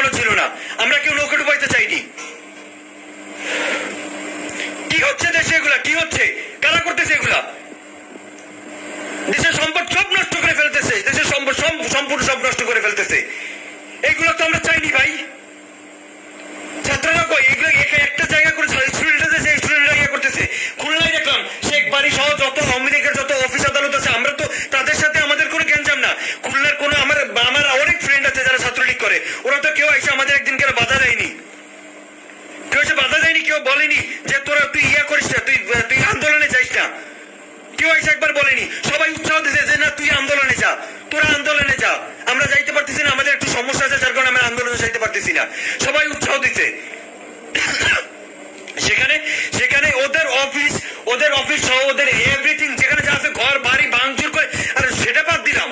ভালো ছিল না, আমরা কেউ নৌকা ডুবাইতে চাইনি। কি হচ্ছে দেশে এগুলা? কি হচ্ছে? কারা করতেছে এগুলা? দেশের সম্পদ সব নষ্ট করে ফেলতেছে, দেশের সম্পদ সম্পূর্ণ সব নষ্ট করে ফেলতেছে। এইগুলো তো আমরা চাইনি ভাই। ছাত্ররা কই? এগুলো একটা জায়গা করে স্টুডেন্টরা ইয়ে করতেছে। খুলনায় দেখলাম শেখ বাড়ি সহ যত আওয়ামী লীগের যত অফিস আদালত আছে, আমরা তো তাদের সাথে আমাদের কোনো গ্যাঞ্জাম না। খুলনার কোনো আমার অনেক ফ্রেন্ড আছে যারা ছাত্রলীগ করে, ওরা তো কেউ এসে আমাদের একদিন কেন বাধা দেয়নি, কেউ এসে বাধা দেয়নি, কেউ বলেনি যে তোরা তুই ইয়া করিস না, তুই আন্দোলনে যাইস না, কেউ এসে একবার বলেনি। সবাই উৎসাহ দিতে যে না তুই আন্দোলনে যা, তোরা আন্দোলনে যা। আমরা যাইতে পারতেছি না, আমাদের একটু সমস্যা আছে, যার কারণে আমরা আন্দোলনে যাইতে পারতেছি না। সবাই উৎসাহ দিতে। সেখানে ওদের অফিস সহ ওদের এভরিথিং যেখানে যা আছে, ঘর বাড়ি ভাঙচুর করে। আর সেটা বাদ দিলাম,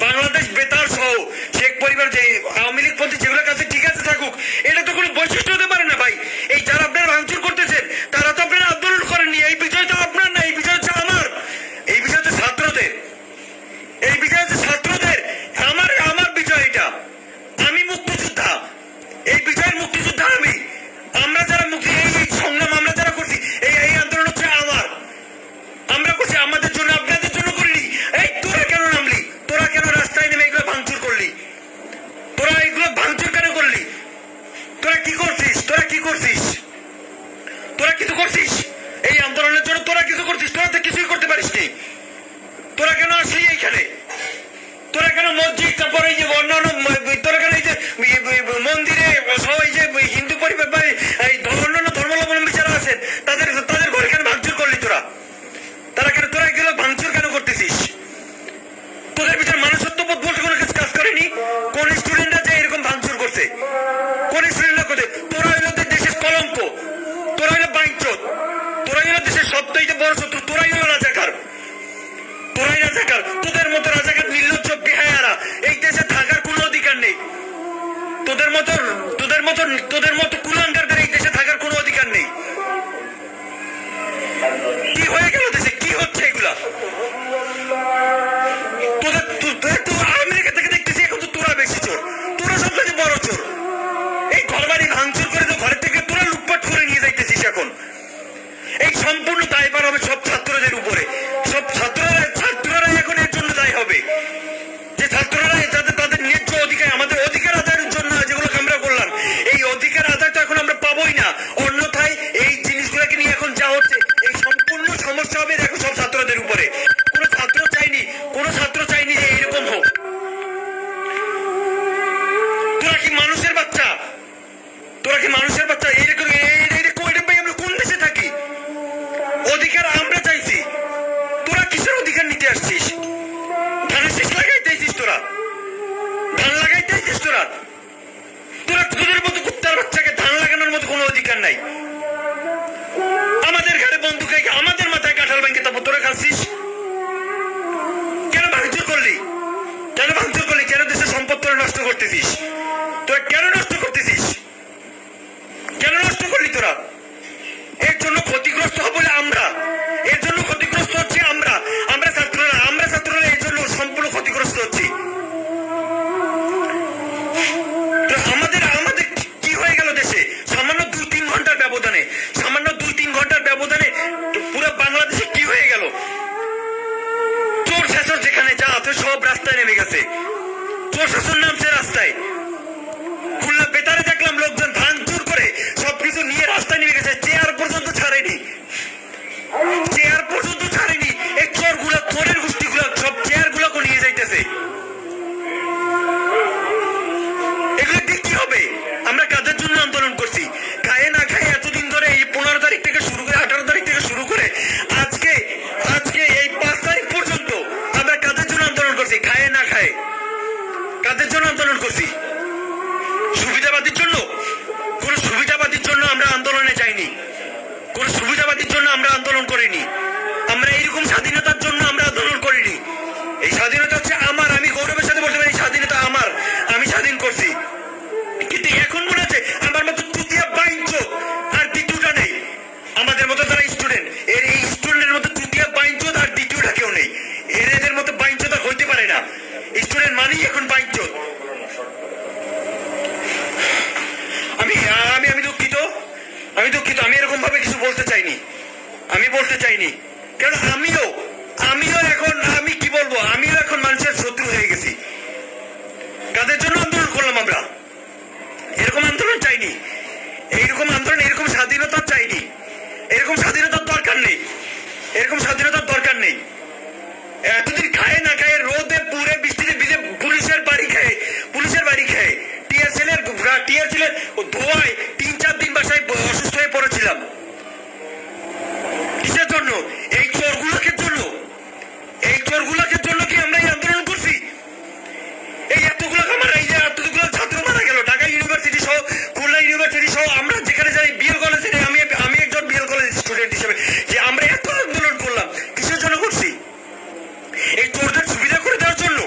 বাংলাদেশ বেতার সহ শেখ পরিবার যে আওয়ামী লীগ পন্থী যেগুলো কাছে ঠিক আছে থাকুক, এটা তো কোনো বৈশিষ্ট্য হতে পারে না ভাই। এই যারা আপনারা ভাঙচুর করতেছেন তারা তো আপনারা আন্দোলন করেননি। এই বিষয় তো আপনার না, এই বিষয় হচ্ছে আমার, এই বিষয় হচ্ছে ছাত্রদের, এই বিষয় হচ্ছে ছাত্রদের। আমার বিষয় এটা। আমি মুক্তিযোদ্ধা, এই বিষয়ের মুক্তিযোদ্ধা আমি। আমরা যারা মুক্তি এই সংগ্রাম আমরা যারা করছি, এই আন্দোলন হচ্ছে আমার, আমরা করছি আমাদের জন্য, আপনাদের জন্য করিনি। এই তোরা কেন নামলি? তোরা কেন রাস্তায় নেমে এগুলো ভাঙচুর করলি? তোরা এগুলো ভাঙচুর কেন করলি? তোরা কি করছিস? তোরা কি করছিস? তোরা কিছু করছিস এই আন্দোলনের জন্য? তোরা কিছু করছিস? তোরা তো কিছুই করতে পারিসনি। তোরা কেন আসলি এইখানে? তোরা কেন মসজিদ, তারপরে এই যে অন্যান্য, তোরা কেন এই যে মন্দিরে সবাই যে হিন্দু পরিবার বা অন্যান্য ধর্মাবলম্বী যারা আছেন তাদের ঘরে কেন ভাঙচুর করলি তোরা? তোরা এগুলো ভাঙচুর কেন করতেছিস? তোদের ভিতরে মানুষত্ববোধ বলতে কোনো কাজ করেনি? কোন স্টুডেন্টরা যে এরকম ভাঙচুর করছে? কোন স্টুডেন্টরা করছে? তোরা হইলো দেশের কলঙ্ক, তোরা হইলো বাইঞ্চোদ, তোরা হইলো দেশের সবথেকে বড় শত্রু, তোরাই হইলো রাজাকার, তোরাই রাজাকার। তোদের মতো রাজাকার নির্লজ্জ বেহায়ারা এই দেশে থাকার কোনো অধিকার নেই। তোদের মতো কুলাঙ্গারদের এই দেশে থাকার কোনো অধিকার নেই। কি হয়ে গেল দেশে? কি হচ্ছে এগুলা? আমেরিকা থেকে দেখতেছি এখন তো তোরা বেশি চোর, তোরা সবথেকে বড় চোর। এই ঘরবাড়ি ভাঙচুর করে তো ঘরের থেকে তোরা লুটপাট করে নিয়ে যাইতেছিস এখন। এই সম্পূর্ণ দায়ভার হবে সব ছাত্রদের উপরে। সব ছাত্ররা এখন এর জন্য দায়ী হবে, যে ছাত্ররা যাতে তাদের ন্যায্য অধিকার, আমাদের অধিকার আদায়ের জন্য যেগুলোকে আমরা বললাম, এই অধিকার আদায় তো এখন আমরা পাবোই না। অন্যথায় এই জিনিসগুলোকে নিয়ে এখন যা হচ্ছে, এই সম্পূর্ণ সমস্যা হবে এখন সব ছাত্রদের উপরে। কোনো ছাত্র চাইনি যে এইরকম হোক। তোরা কি মানুষের বাচ্চা? এইরকম আমরা কোন দেশে থাকি? অধিকার আমরা চাইছি, তোরা কিসের অধিকার নিতে আসছিস? ধানের শীষ লাগাইতেছিস তোরা, ধান লাগাইতেছিস তোরা। তোদের মতো কুত্তার বাচ্চাকে ধান লাগানোর মতো কোনো অধিকার নাই। আমাদের ঘরে বন্দুক রেখে আমাদের মাথায় কাঁঠাল ভাঙে তারপর তোরা খাচ্ছিস। কেন ভাঙচুর করলি? কেন দেশের সম্পদ তোরা নষ্ট করতেছিস? তোরা কেন নষ্ট করতেছিস? কেন নষ্ট করলি তোরা? এর জন্য ক্ষতিগ্রস্ত হবো আমরা, এর জন্য ক্ষতিগ্রস্ত হচ্ছে আমরা ছাত্ররা এর জন্য সম্পূর্ণ ক্ষতিগ্রস্ত হচ্ছি। আমাদের কি হয়ে গেল দেশে? সামান্য 2-3 ঘন্টার ব্যবধানে পুরো বাংলাদেশে কি হয়ে গেল? চোর শাসন যেখানে যা আছে সব রাস্তায় নেমে গেছে, চোর শাসন নামছে রাস্তায়। খুলনা বেতারে দেখলাম লোকজন ভাঙচুর করে সবকিছু নিয়ে রাস্তায় নেমে গেছে, চেয়ার পর্যন্ত ছাড়েনি। এই চোরের গোষ্ঠীগুলো সব চেয়ার গুলোকে নিয়ে যাইতেছে। এগুলো দিয়ে কি হবে? আমরা কাদের জন্য আন্দোলন করছি? খায়ে না খায়ে এতদিন ধরে, এই 15 তারিখ থেকে শুরু করে 18 তারিখ থেকে শুরু করে আজকে এই 5 তারিখ পর্যন্ত আমরা কাদের জন্য আন্দোলন করছি? খায়ে না খায়ে কাদের জন্য আন্দোলন করছি? সুবিধাবাদীর জন্য? কোন সুবিধাবাদীর জন্য আমরা আন্দোলনে যাইনি, কোন সুবিধাবাদীর জন্য আমরা আন্দোলন করিনি। আমরা এইরকম স্বাধীনতার জন্য আমরা আন্দোলন করিনি। এই স্বাধীনতা হচ্ছে আমার, আমি গৌরবের সাথে বলতে পারি স্বাধীনতা আমার, আমি স্বাধীন করছি। কিন্তু এখন মনে হচ্ছে আমার মতো চুতিয়া বাইঞ্চোদ আর দ্বিতীয়টা নেই। আমাদের মতো যারা স্টুডেন্ট, এই স্টুডেন্টের মতো চুতিয়া বাইঞ্চোদ আর দ্বিতীয়টা কেউ নেই। এদের মতো বাইঞ্চোদ আর হইতে পারে না। স্টুডেন্ট মানেই এখন বাইঞ্চোদ। আমি দুঃখিত, আমি এরকম ভাবে কিছু বলতে চাইনি, আমি বলতে চাইনি, কারণ আমিও এখন আমি কি বলবো, আমিও এখন মানুষের শত্রু হয়ে গেছি। কাদের জন্য আন্দোলন করলাম আমরা? এরকম আন্দোলন চাইনি, এইরকম আন্দোলন, এরকম স্বাধীনতা চাইনি, এরকম স্বাধীনতার দরকার নেই, এরকম স্বাধীনতার দরকার নেই। এতদিন খায় না খায়, রোদে পুরে বৃষ্টিতে ভিজে, পুলিশের বাড়ি খায় টিয়ার সেলের ধোয়ায় 3-4 দিন বাসায় অসুস্থ হয়ে পড়েছিলাম। কিসের জন্য? এই চোরগুলোকে জন্য, এই চোরগুলোকে জন্য কি আমরা এই আন্দোলন করছি? এই এতগুলো ছাত্র মারা গেল, ঢাকা ইউনিভার্সিটি সহ, খুলনা ইউনিভার্সিটি সহ, আমরা যেখানে যাই, বিএল কলেজে, আমি একজন বিএল কলেজ স্টুডেন্ট হিসেবে, যে আমরা এত আন্দোলন করলাম কিসের জন্য করছি? এই চোরদের সুবিধা করে দেওয়ার জন্য,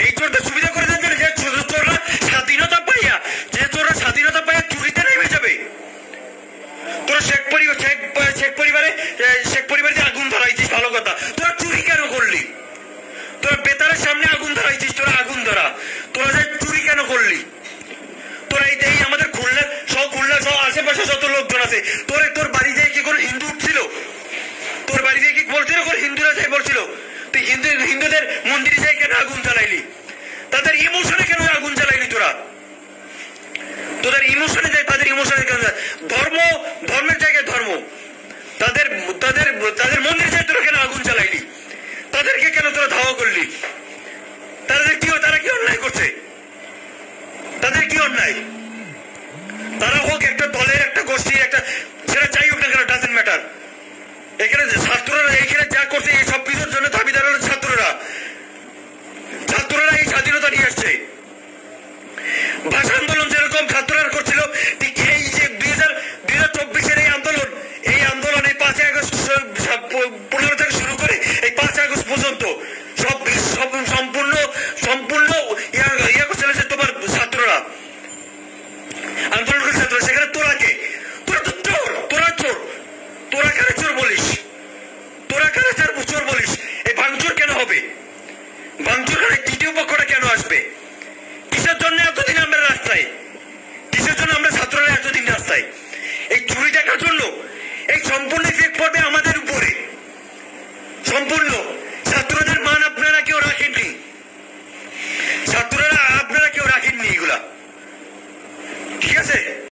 এই চোরদের সুবিধা করে দেওয়ার জন্য, যে চোররা স্বাধীনতা পাইয়া চুরিতে নেমে যাবে। তোরা শেখ পরিবারে আগুন ধরাইছিস, ভালো কথা, তোরা চুরি কেন করলি? তোরা বেতারের সামনে আগুন ধরাইছিস, তোরা আগুন ধরা, তোরা যে চুরি কেন করলি? তোরা এই আমাদের খুলনা সহ আশেপাশে যত লোকজন আছে, তোর বাড়ি যায় কি কোনো হিন্দু উঠছিল? তোর বাড়ি দিয়ে কি বলছিল কোনো হিন্দুরা যাই বলছিল? তুই হিন্দুদের মন্দিরে যাই কেন আগুন জ্বালাইলি? তাদের ইমোশনে কেন আগুন জ্বালাইলি? তোদের ইমোশনে যায়, তাদের ইমোশনে কেন? ধর্মের জায়গায় ধর্ম, তাদের মন্দিরে যায় তোরা কেন আগুন জ্বালাইলি? তাদেরকে কেন তোরা ধাওয়া করলি? তারা কি অন্যায় করছে? তাদের কি অন্যায়? তারা হোক একটা দলের, একটা গোষ্ঠীর, একটা, সেটা যাই হোক না কেন, ডাজেন্ট ম্যাটার। এখানে ছাত্ররা এখানে যা করছে, এই সব কিছুর জন্য দাবিদার হলো ছাত্ররা এই স্বাধীনতা নিয়ে আসছে। ভাষা আন্দোলন